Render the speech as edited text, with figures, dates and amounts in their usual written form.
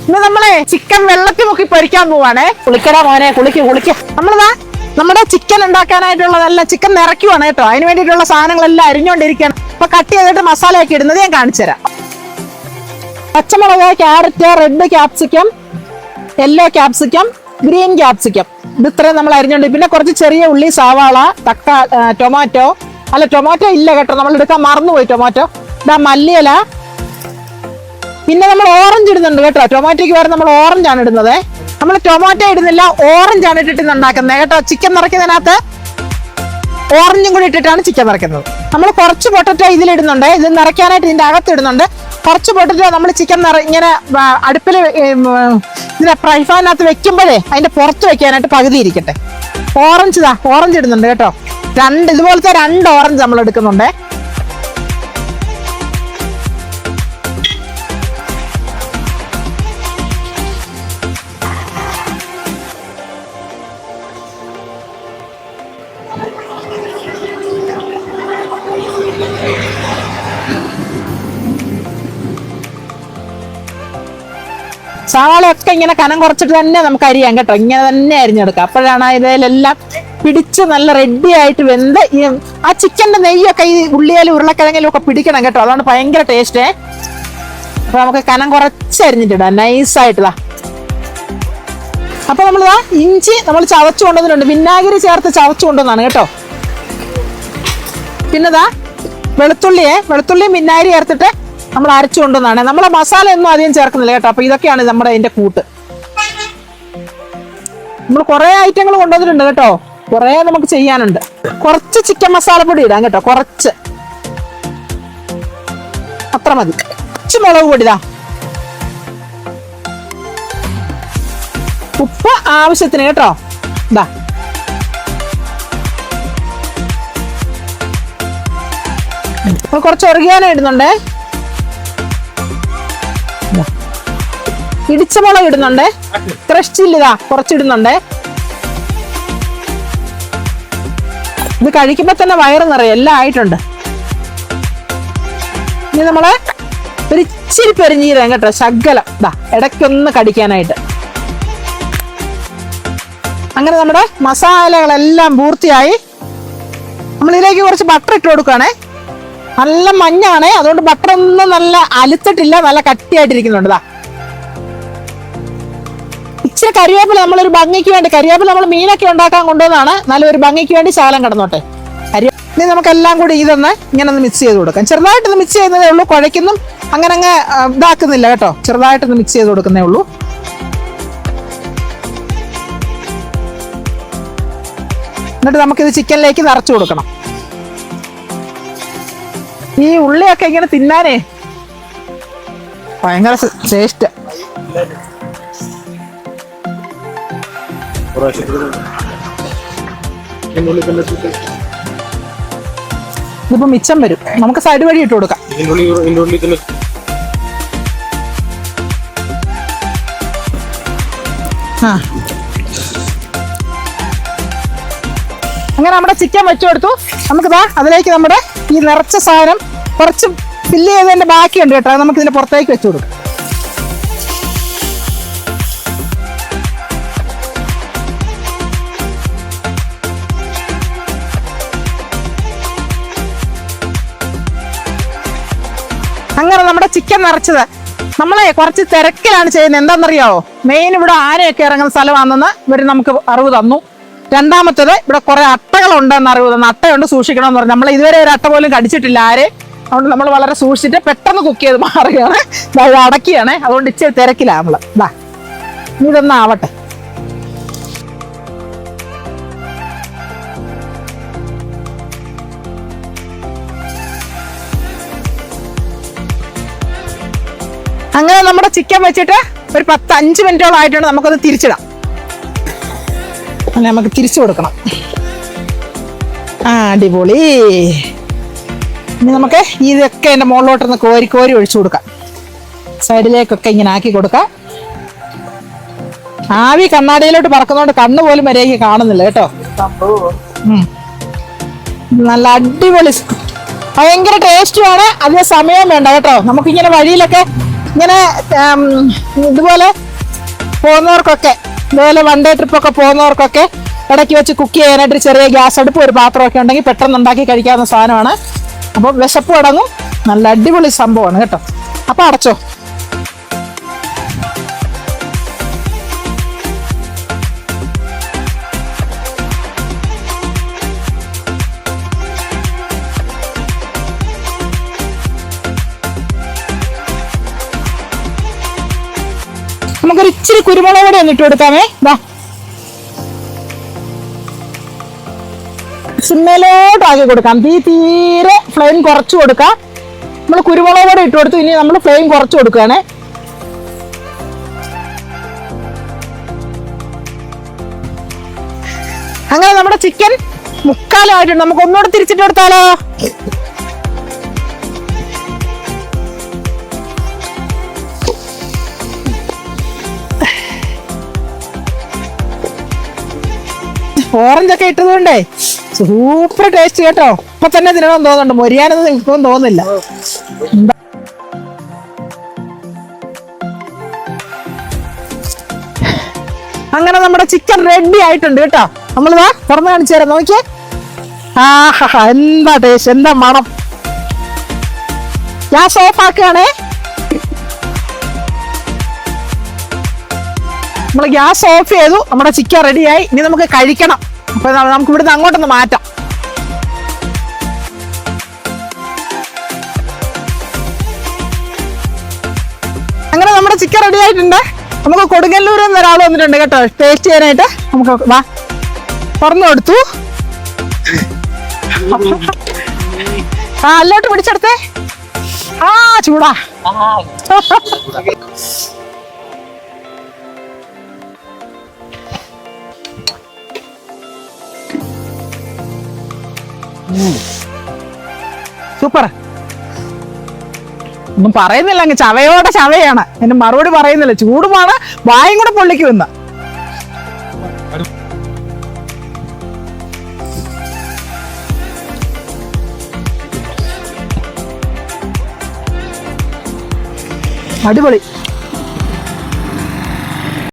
ഇന്ന് നമ്മളെ ചിക്കൻ വെള്ളത്തിൽ മുക്കി പൊരിക്കാൻ പോവാണേ. കുളിക്കടാ മോനെ, കുളിക്ക. നമ്മളിതാ നമ്മുടെ ചിക്കൻ ഉണ്ടാക്കാനായിട്ടുള്ളതല്ല, ചിക്കൻ നിറയ്ക്കുവാണ് കേട്ടോ. അതിന് വേണ്ടിയിട്ടുള്ള സാധനങ്ങളെല്ലാം അരിഞ്ഞുകൊണ്ടിരിക്കുകയാണ്. അപ്പൊ കട്ട് ചെയ്തിട്ട് മസാലയൊക്കെ ഇടുന്നത് ഞാൻ കാണിച്ചു തരാം. പച്ചമുളക്, carrot, red capsicum, yellow capsicum, green capsicum, ഇത് ഇത്രയും നമ്മൾ അരിഞ്ഞുകൊണ്ട്. പിന്നെ കുറച്ച് ചെറിയ ഉള്ളി, സവാള, ടൊമാറ്റോ ഇല്ല കേട്ടോ, നമ്മൾ എടുക്കാൻ മറന്നുപോയി ടൊമാറ്റോ. ഇതാ മല്ലിയില. പിന്നെ നമ്മൾ ഓറഞ്ച് ഇടുന്നുണ്ട് കേട്ടോ. ടൊമാറ്റോയ്ക്ക് പകരം നമ്മൾ ഓറഞ്ച് ആണ് ഇടുന്നത്. നമ്മൾ ടൊമാറ്റോ ഇടുന്നില്ല, ഓറഞ്ച് ആണ് ഇട്ടിട്ട് ഉണ്ടാക്കുന്നത് കേട്ടോ. ചിക്കൻ നിറയ്ക്കുന്നതിനകത്ത് ഓറഞ്ചും കൂടി ഇട്ടിട്ടാണ് ചിക്കൻ നിറയ്ക്കുന്നത്. നമ്മൾ കുറച്ച് പൊട്ടറ്റോ ഇതിലിടുന്നുണ്ട്. ഇത് നിറയ്ക്കാനായിട്ട് ഇതിന്റെ അകത്ത് ഇടുന്നുണ്ട്. കുറച്ച് പൊട്ടറ്റോ നമ്മൾ ചിക്കൻ ഇങ്ങനെ അടുപ്പിൽ ഇതിനെ ഫ്രൈ പാനിനകത്ത് വെക്കുമ്പോഴേ അതിന്റെ പുറത്ത് വെക്കാനായിട്ട് പകുതി ഇരിക്കട്ടെ. ഓറഞ്ച് ഇടുന്നുണ്ട് കേട്ടോ. ഇതുപോലത്തെ 2 ഓറഞ്ച് നമ്മൾ എടുക്കുന്നുണ്ട്. സവാളയൊക്കെ ഇങ്ങനെ കനം കുറച്ചിട്ട് തന്നെ നമുക്ക് അരിയാം കേട്ടോ. ഇങ്ങനെ തന്നെ അരിഞ്ഞെടുക്കാം. അപ്പോഴാണ് ഇതിലെല്ലാം പിടിച്ച് നല്ല റെഡി ആയിട്ട് വെന്ത് ആ ചിക്കന്റെ നെയ്യൊക്കെ ഈ ഉള്ളിയാലും ഉരുളക്കിഴങ്ങിലും ഒക്കെ പിടിക്കണം കേട്ടോ. അതുകൊണ്ട് ഭയങ്കര ടേസ്റ്റേ. അപ്പൊ നമുക്ക് കനം കുറച്ച് അരിഞ്ഞിട്ടിടാം നൈസായിട്ടാ. അപ്പൊ നമ്മളിതാ ഇഞ്ചി നമ്മൾ ചവച്ചു കൊണ്ടുവന്നിട്ടുണ്ട്. വിനാഗിരി ചേർത്ത് ചവച്ചു കൊണ്ടുവന്നാണ് കേട്ടോ. പിന്നെതാ വെളുത്തുള്ളിയും വിനാഗിരി ചേർത്തിട്ട് നമ്മൾ അരച്ചു കൊണ്ടുവന്നാണ്. നമ്മളെ മസാല ഒന്നും അധികം ചേർക്കുന്നില്ല കേട്ടോ. അപ്പൊ ഇതൊക്കെയാണ് നമ്മുടെ അതിന്റെ കൂട്ട്. നമ്മൾ കുറെ ഐറ്റങ്ങൾ കൊണ്ടുവന്നിട്ടുണ്ട് കേട്ടോ. കുറെ നമുക്ക് ചെയ്യാനുണ്ട്. കുറച്ച് ചിക്കൻ മസാലപ്പൊടി ഇടാം കേട്ടോ. കുറച്ച്, അത്ര മതി. കുറച്ച് മുളക് പൊടിതാ. ഉപ്പ് ആവശ്യത്തിന് കേട്ടോ. ഇതാ കുറച്ച് ഒറിഗാനോ ഇടുന്നുണ്ടേ. ഇടിച്ച മുളക് ഇടുന്നുണ്ട്. ക്രഷ് ചില്ലിതാ കുറച്ചിടുന്നുണ്ട്. ഇത് കഴിക്കുമ്പോ തന്നെ വയറ് നിറയും. എല്ലാം ആയിട്ടുണ്ട്. ഇനി നമ്മള് ഒരു ഇച്ചിരി പെരിഞ്ഞീരം കേട്ടോ, ശകലം ഇതാ ഇടയ്ക്കൊന്ന് കടിക്കാനായിട്ട്. അങ്ങനെ നമ്മുടെ മസാലകളെല്ലാം പൂർത്തിയായി. നമ്മളിതിലേക്ക് കുറച്ച് ബട്ടർ ഇട്ട് കൊടുക്കുകയാണേ. നല്ല മഞ്ഞാണേ, അതുകൊണ്ട് ബട്ടർ ഒന്നും നല്ല അലുത്തിട്ടില്ല, നല്ല കട്ടിയായിട്ടിരിക്കുന്നുണ്ട്. ഇതാ ഇച്ചിരി കരിവേപ്പില നമ്മളൊരു ഭംഗിക്ക് വേണ്ടി, കരിവേപ്പില നമ്മൾ മീനൊക്കെ ഉണ്ടാക്കാൻ കൊണ്ടുവന്നതാണ്, നല്ലൊരു ഭംഗിക്ക് വേണ്ടി ശാലം കിടന്നോട്ടെ. ഇനി നമുക്കെല്ലാം കൂടി ഇതൊന്ന് ഇങ്ങനെ ഒന്ന് മിക്സ് ചെയ്ത് കൊടുക്കാം. ചെറുതായിട്ടൊന്ന് മിക്സ് ചെയ്യുന്നതേ ഉള്ളൂ, കുഴയ്ക്കൊന്നും അങ്ങനെ ഇതാക്കുന്നില്ല കേട്ടോ. ചെറുതായിട്ടൊന്ന് മിക്സ് ചെയ്ത് കൊടുക്കുന്നേ ഉള്ളൂ. എന്നിട്ട് നമുക്കിത് ചിക്കനിലേക്ക് നിറച്ചു കൊടുക്കണം. ഈ ഉള്ളിയൊക്കെ ഇങ്ങനെ തിന്നാനേ ഭയങ്കര ടേസ്റ്റ്. ഇതിപ്പോ മിച്ചം വരും, നമുക്ക് സൈഡ് വഴി ഇട്ട് കൊടുക്കാം. അങ്ങനെ നമ്മുടെ ചിക്കൻ വെച്ചു കൊടുത്തു. നമുക്കിതാ അതിലേക്ക് നമ്മുടെ ഈ നിറച്ച സാധനം കുറച്ച് ഫില്ല് ചെയ്തതിന്റെ ബാക്കിയുണ്ട് കേട്ടോ. നമുക്ക് ഇതിന്റെ പുറത്തേക്ക് വെച്ചു കൊടുക്കാം. അങ്ങനെ നമ്മുടെ ചിക്കൻ നിറച്ചത് നമ്മളെ കുറച്ച് തിരക്കിലാണ് ചെയ്യുന്നത്. എന്താണെന്നറിയാവോ, മെയിൻ ഇവിടെ ആനയൊക്കെ ഇറങ്ങുന്ന സ്ഥലമാണെന്ന് ഇവർ നമുക്ക് അറിവ് തന്നു. രണ്ടാമത്തത് ഇവിടെ കുറെ അട്ടകളുണ്ടെന്ന് അറിവ് തന്നു. അട്ടയുണ്ട്, സൂക്ഷിക്കണമെന്ന് പറഞ്ഞു. നമ്മൾ ഇതുവരെ ഒരു അട്ട പോലും കടിച്ചിട്ടില്ല ആര്. അതുകൊണ്ട് നമ്മൾ വളരെ സൂക്ഷിച്ചിട്ട് പെട്ടെന്ന് കുക്ക് ചെയ്ത് മാറുകയാണ്. അടക്കിയാണ്, അതുകൊണ്ട് ഇച്ചിരി തിരക്കിലാണ് നമ്മള്. ഇതാ ഇതൊന്നാവട്ടെ. അങ്ങനെ നമ്മുടെ ചിക്കൻ വെച്ചിട്ട് ഒരു 10-5 മിനിറ്റോളം ആയിട്ടുണ്ട്. നമുക്കത് തിരിച്ചിടാം. അങ്ങനെ നമുക്ക് തിരിച്ചു കൊടുക്കണം. അടിപൊളി. ഇനി നമുക്ക് ഇതൊക്കെ എൻ്റെ മുകളിലോട്ടൊന്ന് കോരി ഒഴിച്ചു കൊടുക്കാം. സൈഡിലേക്കൊക്കെ ഇങ്ങനെ ആക്കി കൊടുക്കാം. ആവി കണ്ണാടിയിലോട്ട് പറക്കുന്നതുകൊണ്ട് കണ്ണ് പോലും മര്യാദയ്ക്ക് കാണുന്നില്ല കേട്ടോ. നല്ല അടിപൊളി, ഭയങ്കര ടേസ്റ്റുമാണ്. അതിന് സമയം വേണ്ട കേട്ടോ. നമുക്കിങ്ങനെ വഴിയിലൊക്കെ ഇങ്ങനെ ഇതുപോലെ പോകുന്നവർക്കൊക്കെ, ഇതുപോലെ വൺ ഡേ ട്രിപ്പൊക്കെ പോകുന്നവർക്കൊക്കെ ഇടയ്ക്ക് വെച്ച് കുക്ക് ചെയ്യാനായിട്ട് ചെറിയ ഗ്യാസ് അടുപ്പ് ഒരു പാത്രമൊക്കെ ഉണ്ടെങ്കിൽ പെട്ടെന്ന് ഉണ്ടാക്കി കഴിക്കാവുന്ന സാധനമാണ്. അപ്പോൾ വിശപ്പ് അടങ്ങും. നല്ല അടിപൊളി സംഭവമാണ് കേട്ടോ. അപ്പോൾ അടച്ചോ. നമുക്കൊരു ഇച്ചിരി കുരുമുളക് പൊടി ഒന്ന് ഇട്ട് കൊടുക്കാമേ. സിമ്മയിലോട്ടാക്കി കൊടുക്കാം. തീരെ ഫ്ലെയിം കുറച്ച് കൊടുക്കാം. നമ്മൾ കുരുമുളക് പൊടി ഇട്ട് കൊടുത്തു. ഇനി നമ്മൾ ഫ്ലെയിം കുറച്ച് കൊടുക്കുകയാണേ. അങ്ങനെ നമ്മുടെ ചിക്കൻ മുക്കാലായിട്ടുണ്ട്. നമുക്ക് ഒന്നുകൂടെ തിരിച്ചിട്ട് കൊടുത്താലോ? ഓറഞ്ചൊക്കെ ഇട്ടതുകൊണ്ടേ സൂപ്പർ ടേസ്റ്റ് കേട്ടോ. ഇപ്പൊ തന്നെ തിന്നണമെന്ന് തോന്നുന്നുണ്ട്. മൊരിയാനൊന്നും നിൽക്കുമെന്ന് തോന്നുന്നില്ല. അങ്ങനെ നമ്മുടെ ചിക്കൻ റെഡി ആയിട്ടുണ്ട് കേട്ടോ. നമ്മളിതാ തുറന്ന് കാണിച്ചു തരാം. നോക്കിയേ. ആഹാ, എന്താ ടേസ്റ്റ്, എന്താ മണം. ഗ്യാസ് ഓഫ് ആക്കുകയാണേ. നമ്മൾ ഗ്യാസ് ഓഫ് ചെയ്തു. നമ്മുടെ ചിക്കൻ റെഡിയായി. ഇനി നമുക്ക് കഴിക്കണം. അപ്പൊ നമുക്ക് ഇവിടുന്ന് അങ്ങോട്ടൊന്ന് മാറ്റാം. അങ്ങനെ നമ്മുടെ ചിക്കൻ റെഡി ആയിട്ടുണ്ട്. നമുക്ക് കൊടുങ്ങല്ലൂരിൽ നിന്ന് ഒരാൾ വന്നിട്ടുണ്ട് കേട്ടോ ടേസ്റ്റ് ചെയ്യാനായിട്ട്. നമുക്ക് വാ, തുറന്നു കൊടുത്തു. അല്ലോട്ട് പിടിച്ചെടുത്തേ. ചൂടാ. സൂപ്പർ. ഒന്നും പറയുന്നില്ല, അങ്ങ് ചവയോടെ ചവയാണ്. എന്റെ മറുപടി പറയുന്നില്ല. ചൂടുമാണ്, വായും കൂടെ പൊള്ളിക്കുമെന്ന്. അടിപൊളി.